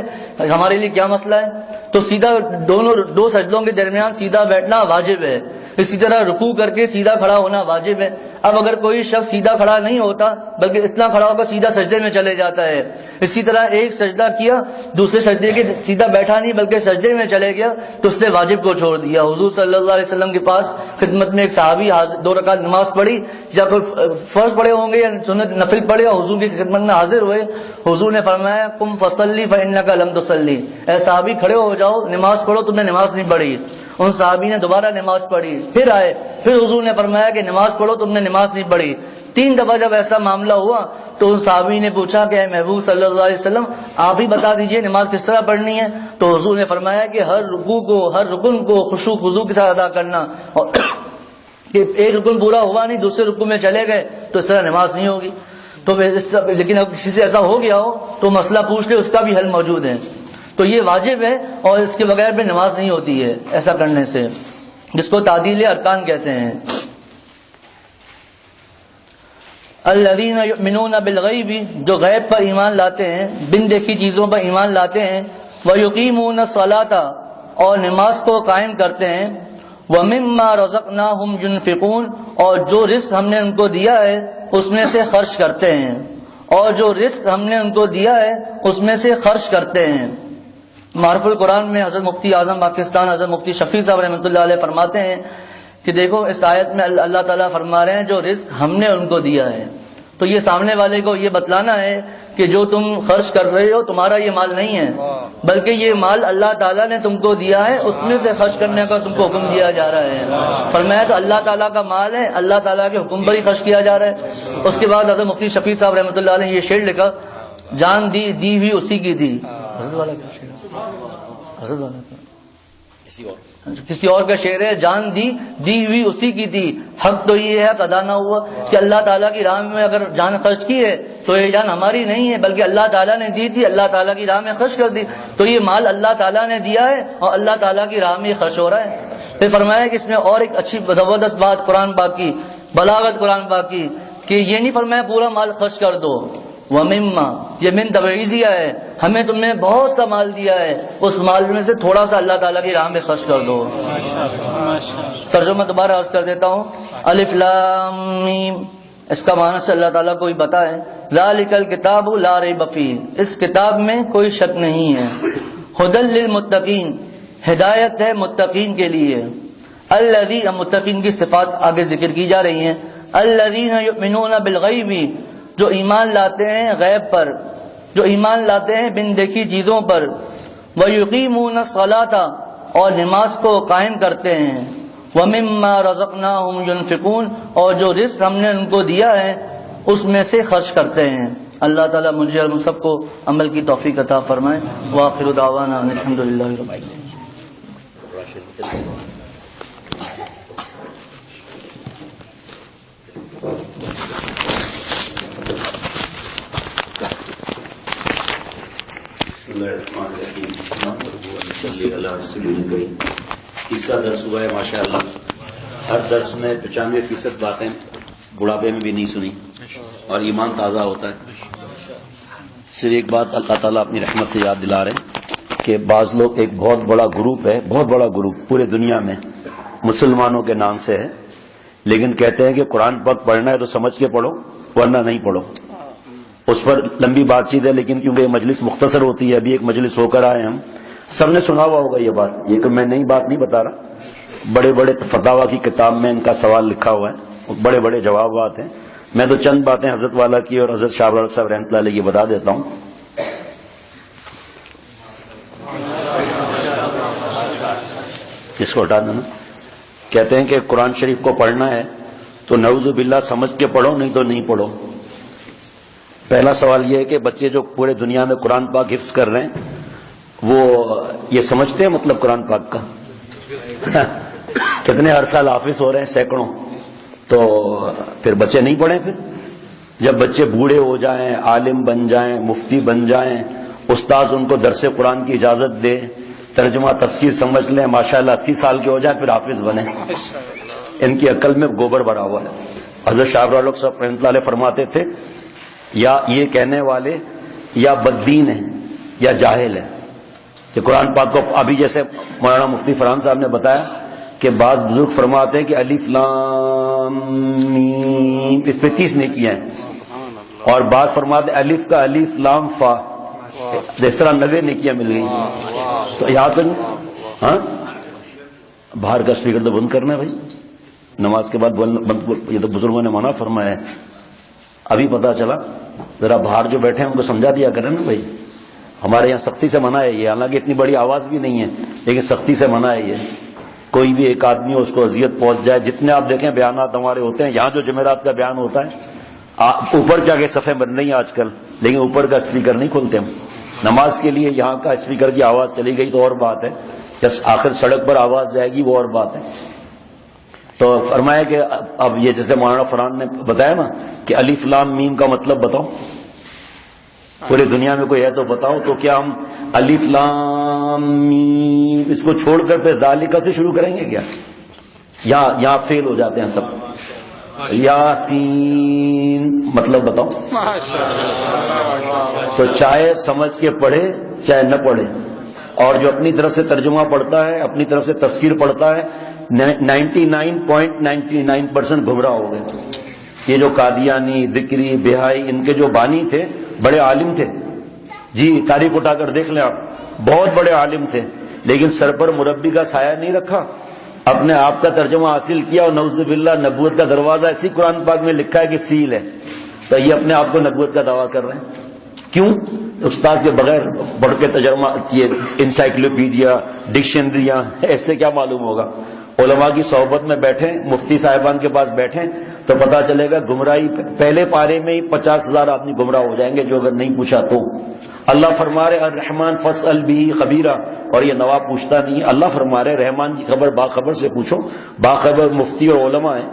ہمارے لیے کیا مسئلہ ہے. تو سیدھا دو سجدوں کے درمیان سیدھا بیٹھنا واجب ہے. اسی طرح رکوع کر کے سیدھا کھڑا ہونا واجب ہے. اب اگر کوئی شخص سیدھا کھڑا نہیں ہوتا بلکہ اتنا کھڑا ہو کر سیدھا سجدے میں چلے جاتا ہے، اسی طرح ایک سجدہ کیا دوسرے سجدے کے سیدھا بیٹھا نہیں بلکہ سجدے میں چلے گیا تو اس نے واجب کو چھوڑ دیا. حضور صلی اللہ علیہ وسلم کے پاس خدمت میں ایک صحابی 2 رکعت نماز پڑھی، یا کوئی فرض پڑھے ہوں گے یا سنت نفل پڑھے اور حضور کی خدمت میں حاضر ہوئے. حضور نے فرمایا قم فصلی فانک لم تصلی، اے صحابی کھڑے ہو جاؤ، نماز پڑھو، تم نے نماز نہیں پڑھی. ان صحابی نے دوبارہ نماز پڑھی، پھر آئے، پھر حضور نے فرمایا کہ نماز پڑھو، تم نے نماز نہیں پڑھی. 3 دفعہ جب ایسا معاملہ ہوا تو ان صحابی نے پوچھا کہ اے محبوب صلی اللہ علیہ وسلم آپ ہی بتا دیجئے نماز کس طرح پڑھنی ہے. تو حضور نے فرمایا کہ ہر رکوع کو ہر رکن کو خشوع خضوع کے ساتھ ادا کرنا, اور کہ ایک رکن پورا ہوا نہیں دوسرے رکوع میں چلے گئے تو اس طرح نماز نہیں ہوگی. تو لیکن اب کسی سے ایسا ہو گیا ہو تو مسئلہ پوچھ لے, اس کا بھی حل موجود ہے. تو یہ واجب ہے اور اس کے بغیر بھی نماز نہیں ہوتی ہے ایسا کرنے سے, جس کو تعدیل ارکان کہتے ہیں. الذین یؤمنون بالغیب, جو غیب پر ایمان لاتے ہیں, بن دیکھی چیزوں پر ایمان لاتے ہیں. ویقیمون الصلاۃ, اور نماز کو قائم کرتے ہیں. ومما رزقناہم ینفقون, اور جو رزق ہم نے ان کو دیا ہے اس میں سے خرچ کرتے ہیں. اور جو رزق ہم نے ان کو دیا ہے اس میں سے خرچ کرتے ہیں. معرف القرآن میں حضرت مفتی اعظم پاکستان حضرت مفتی شفیع صاحب رحمۃ اللہ علیہ فرماتے ہیں کہ دیکھو اس آیت میں اللہ تعالیٰ فرما رہے ہیں جو رزق ہم نے ان کو دیا ہے, تو یہ سامنے والے کو یہ بتلانا ہے کہ جو تم خرچ کر رہے ہو تمہارا یہ مال نہیں ہے, بلکہ یہ مال اللہ تعالیٰ نے تم کو دیا ہے, اس میں سے خرچ کرنے کا تم کو حکم دیا جا رہا ہے. فرمایا تو اللہ تعالیٰ کا مال ہے, اللہ تعالیٰ کے حکم پر ہی خرچ کیا جا رہا ہے. اس کے بعد حضرت مفتی شفیع صاحب رحمۃ اللہ علیہ نے یہ شعر لکھا, جان دی ہوئی اسی کی تھی. حضرت والا کسی اور کا شعر ہے, جان دی ہوئی اسی کی تھی, حق تو یہ ہے ادا نہ ہوا. کہ اللہ تعالیٰ کی راہ میں اگر جان خرچ کی ہے تو یہ جان ہماری نہیں ہے, بلکہ اللہ تعالیٰ نے دی تھی, اللہ تعالیٰ کی راہ میں خرچ کر دی. تو یہ مال اللہ تعالیٰ نے دیا ہے اور اللہ تعالیٰ کی راہ میں یہ خرچ ہو رہا ہے. پھر فرمایا کہ اس میں اور ایک اچھی زبردست بات قرآن پاک کی, بلاغت قرآن پاک کی, کہ یہ نہیں فرمایا پورا مال خرچ کر دو. ومما, یہ من تبعیضیہ ہے, ہمیں تم نے بہت سا مال دیا ہے, اس مال میں سے تھوڑا سا اللہ تعالیٰ کی راہ میں خرچ کر دو. ترجمہ دوبارہ عرض کر دیتا ہوں. الف لام میم, اس کا معنی سے اللہ تعالیٰ کو ہی پتا ہے. ذالک الکتاب لا ریب فیہ, اس کتاب میں کوئی شک نہیں ہے. ھدی للمتقین, ہدایت ہے متقین کے لیے. الذین, متقین کی صفات آگے ذکر کی جا رہی ہیں. الذین یؤمنون بالغیب, جو ایمان لاتے ہیں غیب پر, جو ایمان لاتے ہیں بن دیکھی چیزوں پر. وَيُقِيمُونَ الصَّلَاةَ, اور نماز کو قائم کرتے ہیں. وَمِمَّا رَزَقْنَاهُمْ يُنْفِقُونَ, اور جو رزق ہم نے ان کو دیا ہے اس میں سے خرچ کرتے ہیں. اللہ تعالیٰ مجھے اور سب کو عمل کی توفیق عطا فرمائے. وآخر دعوانا الحمد للہ رب العالمین. تیسرا درس ہوا ہے ماشاء اللہ. ہر درس میں 95% باتیں بڑھاپے میں بھی نہیں سنی اور ایمان تازہ ہوتا ہے. صرف ایک بات اللہ تعالیٰ اپنی رحمت سے یاد دلا رہے ہیں کہ بعض لوگ, ایک بہت بڑا گروپ ہے, بہت بڑا گروپ پورے دنیا میں مسلمانوں کے نام سے ہے, لیکن کہتے ہیں کہ قرآن پاک پڑھنا ہے تو سمجھ کے پڑھو ورنہ نہیں پڑھو. اس پر لمبی بات چیت ہے, لیکن کیونکہ یہ مجلس مختصر ہوتی ہے, ابھی ایک مجلس ہو کر آئے ہم, سب نے سنا ہوا ہوگا یہ بات, یہ کہ میں نئی بات نہیں بتا رہا. بڑے بڑے فتاوا کی کتاب میں ان کا سوال لکھا ہوا ہے, بڑے بڑے جوابات ہیں. میں تو چند باتیں حضرت والا کی اور حضرت شاہ رخ صاحب رحمۃ اللہ علیہ کی بتا دیتا ہوں. اس کو ہٹا دینا. کہتے ہیں کہ قرآن شریف کو پڑھنا ہے تو نعوذ باللہ سمجھ کے پڑھو, نہیں تو نہیں پڑھو. پہلا سوال یہ ہے کہ بچے جو پورے دنیا میں قرآن پاک حفظ کر رہے ہیں وہ یہ سمجھتے ہیں مطلب قرآن پاک کا؟ کتنے ہر سال حافظ ہو رہے ہیں, سینکڑوں. تو پھر بچے نہیں پڑھیں. پھر جب بچے بوڑھے ہو جائیں, عالم بن جائیں, مفتی بن جائیں, استاذ ان کو درس قرآن کی اجازت دے, ترجمہ تفسیر سمجھ لیں, ماشاءاللہ 80 سال کے ہو جائیں, پھر حافظ بنیں. ان کی عقل میں گوبر بھرا ہوا ہے. حضرت شاہ رخ صاحب رحمۃ اللہ علیہ فرماتے تھے یا یہ کہنے والے یا بددین ہیں یا جاہل ہیں کہ قرآن پاک کو, ابھی جیسے مولانا مفتی فرحان صاحب نے بتایا کہ بعض بزرگ فرماتے ہیں کہ الف لام میم, اس پہ 30 نیکیاں ہیں, اور بعض فرماتے ہیں الف کا الف لام فا, اس طرح 90 نیکیاں مل گئی. تو یاد کریں. ہاں, باہر کا اسپیکر تو بند کرنا ہے بھائی, نماز کے بعد یہ تو بزرگوں نے منع فرمایا ہے. ابھی پتا چلا, ذرا باہر جو بیٹھے ہیں ان کو سمجھا دیا کریں نا بھائی. ہمارے یہاں سختی سے منع ہے یہ, حالانکہ اتنی بڑی آواز بھی نہیں ہے, لیکن سختی سے منع ہے یہ. کوئی بھی ایک آدمی اس کو اذیت پہنچ جائے, جتنے آپ دیکھیں بیانات ہمارے ہوتے ہیں, یہاں جو جمعرات کا بیان ہوتا ہے اوپر کیا کہ صفحے بن رہی ہیں آج کل، لیکن اوپر کا اسپیکر نہیں کھولتے ہم نماز کے لیے. یہاں کا اسپیکر کی آواز چلی گئی تو اور بات ہے، جس آخر سڑک پر آواز جائے گی وہ اور بات ہے. تو فرمایا کہ اب یہ جیسے مولانا فرحان نے بتایا نا کہ الف لام میم کا مطلب بتاؤ، پوری دنیا میں کوئی ہے تو بتاؤ. تو کیا ہم الف لام میم اس کو چھوڑ کر پھر ذالکہ سے شروع کریں گے کیا؟ یہاں فیل ہو جاتے ہیں سب. یاسین مطلب بتاؤ. تو چاہے سمجھ کے پڑھے چاہے نہ پڑھے، اور جو اپنی طرف سے ترجمہ پڑھتا ہے، اپنی طرف سے تفسیر پڑھتا ہے، 99.99% گمراہ ہو گئے. یہ جو قادیانی، ذکری، بہائی، ان کے جو بانی تھے بڑے عالم تھے جی، تاریخ اٹھا کر دیکھ لیں آپ، بہت بڑے عالم تھے، لیکن سر پر مربی کا سایہ نہیں رکھا، اپنے آپ کا ترجمہ حاصل کیا، اور نعوذ باللہ نبوت کا دروازہ اسی قرآن پاک میں لکھا ہے کہ سیل ہے. تو یہ اپنے آپ کو نبوت کا دعویٰ کر رہے ہیں. کیوں؟ استاد کے بغیر پڑھ کے ترجمہ، یہ انسائکلوپیڈیا، ڈکشنریاں، ایسے کیا معلوم ہوگا؟ علماء کی صحبت میں بیٹھیں، مفتی صاحبان کے پاس بیٹھیں تو پتا چلے گا گمراہی پہلے پارے میں ہی 50,000 آدمی گمراہ ہو جائیں گے جو اگر نہیں پوچھا تو. اللہ فرما رہے الرحمن فاسأل به خبیرہ، اور یہ نواب پوچھتا نہیں ہے. اللہ فرما رہے رحمان کی خبر باخبر سے پوچھو، باخبر مفتی اور علماء ہیں.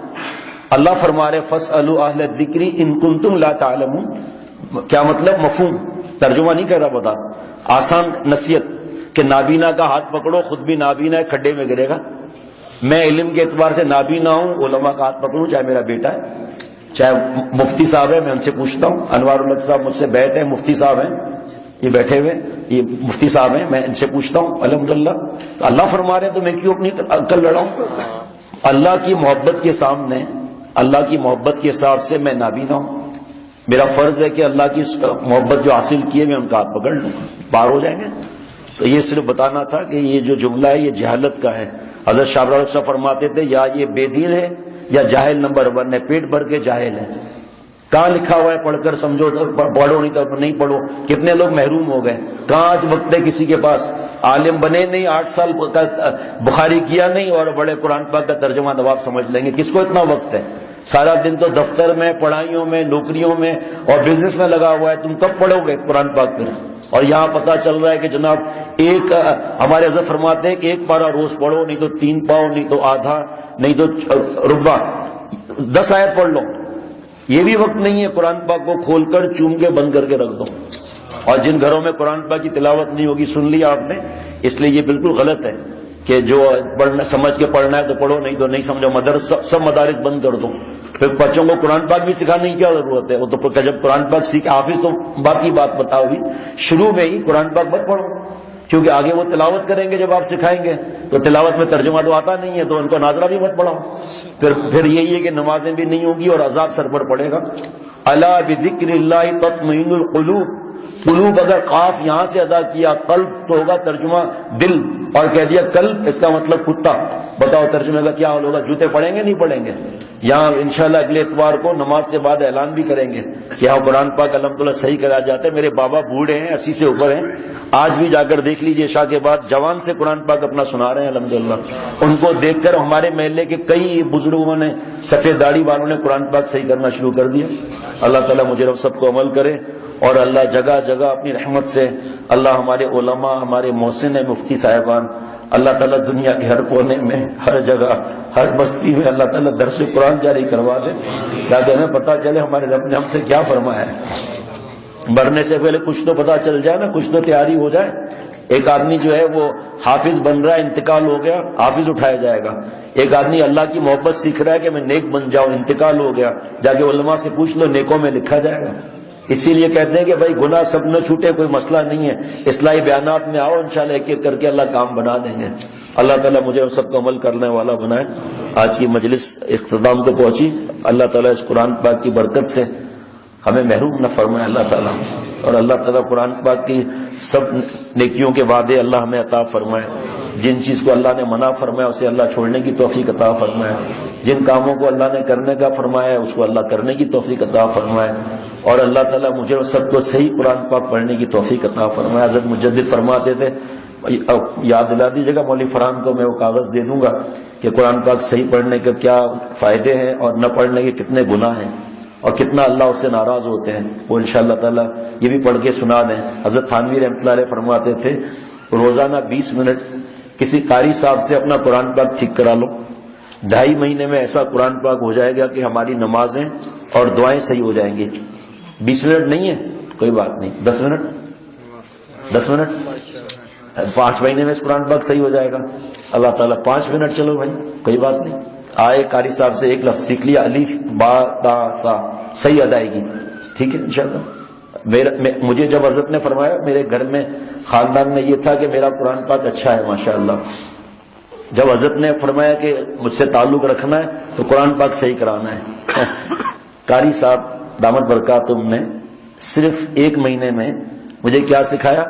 اللہ فرما رہے فاسألوا اہل الذکر ان کنتم لا تعلمون. کیا مطلب؟ مفہوم ترجمہ نہیں کر رہا، بتا آسان نصیحت کہ نابینا کا ہاتھ پکڑو، خود بھی نابینا ہے، کھڈے میں گرے گا. میں علم کے اعتبار سے نابینا ہوں، علماء کا ہاتھ پکڑوں، چاہے میرا بیٹا ہے، چاہے مفتی صاحب ہے، میں ان سے پوچھتا ہوں. انوار الحق صاحب مجھ سے بیٹھے ہیں، مفتی صاحب ہیں یہ بیٹھے ہوئے، یہ مفتی صاحب ہیں، میں ان سے پوچھتا ہوں الحمدللہ. اللہ فرما رہے ہیں تو میں کیوں اپنی عقل لڑاؤں؟ اللہ کی محبت کے سامنے، اللہ کی محبت کے حساب سے میں نابینا ہوں. میرا فرض ہے کہ اللہ کی محبت جو حاصل کی ہے میں ان کا ہاتھ پکڑ لوں، پار ہو جائیں گے. تو یہ صرف بتانا تھا کہ یہ جو جملہ ہے یہ جہالت کا ہے. حضرت شاہ ابراہیم صاحب فرماتے تھے یا یہ بے دین ہے یا جاہل نمبر 1 ہے، پیٹ بھر کے جاہل ہے. کہاں لکھا ہوا ہے پڑھ کر سمجھو، پڑھو نہیں تو نہیں پڑھو. کتنے لوگ محروم ہو گئے، کہاں آج وقت ہے کسی کے پاس؟ عالم بنے نہیں، 8 سال کا بخاری کیا نہیں، اور بڑے قرآن پاک کا ترجمہ نواب سمجھ لیں گے. کس کو اتنا وقت ہے؟ سارا دن تو دفتر میں، پڑھائیوں میں، نوکریوں میں اور بزنس میں لگا ہوا ہے. تم کب پڑھو گے قرآن پاک پھر؟ اور یہاں پتا چل رہا ہے کہ جناب ایک ہمارے حضرت فرماتے ہیں کہ 1 پارہ روز پڑھو، نہیں تو 3 پاؤ، نہیں تو آدھا، نہیں تو ربع، 10 آیت پڑھ لو. یہ بھی وقت نہیں ہے. قرآن پاک کو کھول کر چوم کے بند کر کے رکھ دو. اور جن گھروں میں قرآن پاک کی تلاوت نہیں ہوگی، سن لیا آپ نے، اس لیے یہ بالکل غلط ہے کہ جو پڑھنا سمجھ کے پڑھنا ہے تو پڑھو، نہیں تو نہیں سمجھو. مدرسہ سب مدارس بند کر دو. پھر بچوں کو قرآن پاک بھی سکھانے کی کیا ضرورت ہے؟ وہ تو جب قرآن پاک سیکھ حافظ تو باقی بات بتاؤ گی، شروع میں ہی قرآن پاک مت پڑھو، کیونکہ آگے وہ تلاوت کریں گے. جب آپ سکھائیں گے تو تلاوت میں ترجمہ تو آتا نہیں ہے، تو ان کو ناظرہ بھی مت پڑھاؤ. پھر یہی ہے کہ نمازیں بھی نہیں ہوں گی اور عذاب سر پر پڑے گا. الا بذکر اللہ تطمئن القلوب. قلوب اگر قاف یہاں سے ادا کیا، قلب تو ہوگا ترجمہ دل، اور کہہ دیا قلب، اس کا مطلب کتا. بتاؤ ترجمے کا کیا حال ہوگا؟ جوتے پڑیں گے نہیں پڑیں گے؟ یہاں انشاءاللہ اگلے اتوار کو نماز کے بعد اعلان بھی کریں گے کہ ہاں قرآن پاک الحمدللہ صحیح کرا جاتا ہے. میرے بابا بوڑھے ہیں، 80 سے اوپر ہیں، آج بھی جا کر دیکھ لیجئے عشاء کے بعد جوان سے قرآن پاک اپنا سنا رہے ہیں الحمدللہ. ان کو دیکھ کر ہمارے محلے کے کئی بزرگوں نے، سفید داڑھی والوں نے قرآن پاک صحیح کرنا شروع کر دیا. اللہ تعالیٰ مجھے سب کو عمل کرے، اور اللہ جگہ جگہ اپنی رحمت سے اللہ ہمارے علماء، ہمارے محسن مفتی صاحبان، اللہ تعالیٰ دنیا کے ہر کونے میں، ہر جگہ، ہر بستی میں اللہ تعالیٰ درس قرآن جاری کروا دے، تاکہ ہمیں پتہ چلے ہمارے رب نے ہم سے کیا فرمایا ہے. مرنے سے پہلے کچھ تو پتہ چل جائے نا، کچھ تو تیاری ہو جائے. ایک آدمی جو ہے وہ حافظ بن رہا ہے، انتقال ہو گیا، حافظ اٹھایا جائے گا. ایک آدمی اللہ کی محبت سیکھ رہا ہے کہ میں نیک بن جاؤں، انتقال ہو گیا، جا کے علماء سے پوچھ لو، نیکوں میں لکھا جائے گا. اسی لیے کہتے ہیں کہ بھائی گناہ سب نہ چھوٹے، کوئی مسئلہ نہیں ہے، اصلاحی بیانات میں آؤ، انشاءاللہ ایک ایک کر کے اللہ کام بنا دیں گے. اللہ تعالیٰ مجھے اور سب کو عمل کرنے والا بنائے. آج کی مجلس اختتام کو پہنچی. اللہ تعالیٰ اس قرآن پاک کی برکت سے ہمیں محروم نہ فرمائے اللہ تعالیٰ، اور اللہ تعالیٰ قرآن پاک کی سب نیکیوں کے وعدے اللہ ہمیں عطا فرمائے. جن چیز کو اللہ نے منع فرمایا اسے اللہ چھوڑنے کی توفیق عطا فرمائے. جن کاموں کو اللہ نے کرنے کا فرمایا ہے اس کو اللہ کرنے کی توفیق عطا فرمائے. اور اللہ تعالیٰ مجھے اور سب کو صحیح قرآن پاک پڑھنے کی توفیق عطا فرمائے. حضرت مجدد فرماتے تھے، یاد دلا دیجیے گا مولوی فرحان کو، میں وہ کاغذ دے دوں گا کہ قرآن پاک صحیح پڑھنے کے کیا فائدے ہیں اور نہ پڑھنے کے کتنے گناہ ہیں. اور کتنا اللہ اس سے ناراض ہوتے ہیں، وہ انشاءاللہ تعالی یہ بھی پڑھ کے سنا دیں۔ حضرت تھانوی رحمۃ اللہ علیہ فرماتے تھے روزانہ 20 منٹ کسی قاری صاحب سے اپنا قرآن پاک ٹھیک کرا لو، 2.5 مہینے میں ایسا قرآن پاک ہو جائے گا کہ ہماری نمازیں اور دعائیں صحیح ہو جائیں گی۔ 20 منٹ نہیں ہے کوئی بات نہیں، 10 منٹ 5 مہینے میں اس قرآن پاک صحیح ہو جائے گا اللہ تعالیٰ۔ 5 منٹ چلو بھائی کوئی بات نہیں، آئے قاری صاحب سے ایک لفظ سیکھ لیا، الف با تا سا، صحیح ادائیگی، ٹھیک ہے انشاءاللہ۔ مجھے جب حضرت نے فرمایا، میرے گھر میں خاندان میں یہ تھا کہ میرا قرآن پاک اچھا ہے ماشاءاللہ، جب حضرت نے فرمایا کہ مجھ سے تعلق رکھنا ہے تو قرآن پاک صحیح کرانا ہے۔ قاری صاحب دامت برکاتہم نے صرف 1 مہینے میں مجھے کیا سکھایا؟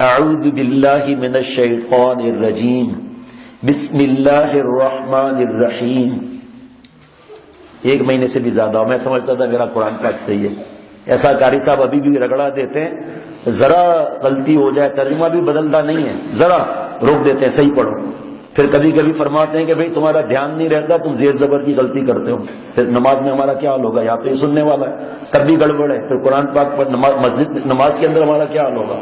اعوذ باللہ من الشیطان الرجیم بسم اللہ الرحمن الرحیم۔ 1 مہینے سے بھی زیادہ، میں سمجھتا تھا میرا قرآن پاک صحیح ہے۔ ایسا قاری صاحب ابھی بھی رگڑا دیتے ہیں، ذرا غلطی ہو جائے ترجمہ بھی بدلتا نہیں ہے، ذرا روک دیتے ہیں صحیح پڑھو، پھر کبھی کبھی فرماتے ہیں کہ بھئی تمہارا دھیان نہیں رہتا، تم زیر زبر کی غلطی کرتے ہو، پھر نماز میں ہمارا کیا حال ہوگا؟ یہاں تو یہ سننے والا ہے، تب بھی گڑبڑ ہے، پھر قرآن پاک پر مسجد نماز کے اندر ہمارا کیا حال ہوگا؟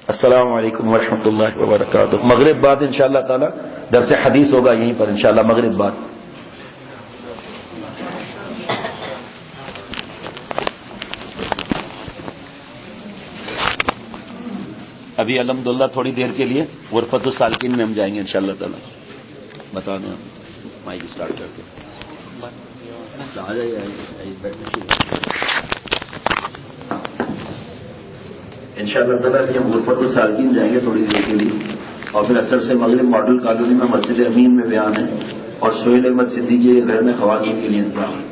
السلام علیکم ورحمۃ اللہ وبرکاتہ۔ مغرب بعد انشاءاللہ تعالی درس حدیث ہوگا یہیں پر انشاءاللہ مغرب بعد۔ ابھی الحمدللہ تھوڑی دیر کے لیے غرفت السالکین میں ہم جائیں گے انشاءاللہ تعالی۔ بتا دیں مائک اسٹارٹ کر کے آ جائیے انشاءاللہ تعالیٰ کہ ہم غرفت السالکین جائیں گے تھوڑی دیر کے لیے، اور پھر اثر سے مغرب ماڈل کالونی میں مسجد امین میں بیان ہے، اور سہیل احمد صدیقی کے گھر میں خواتین کے لیے انتظام ہے۔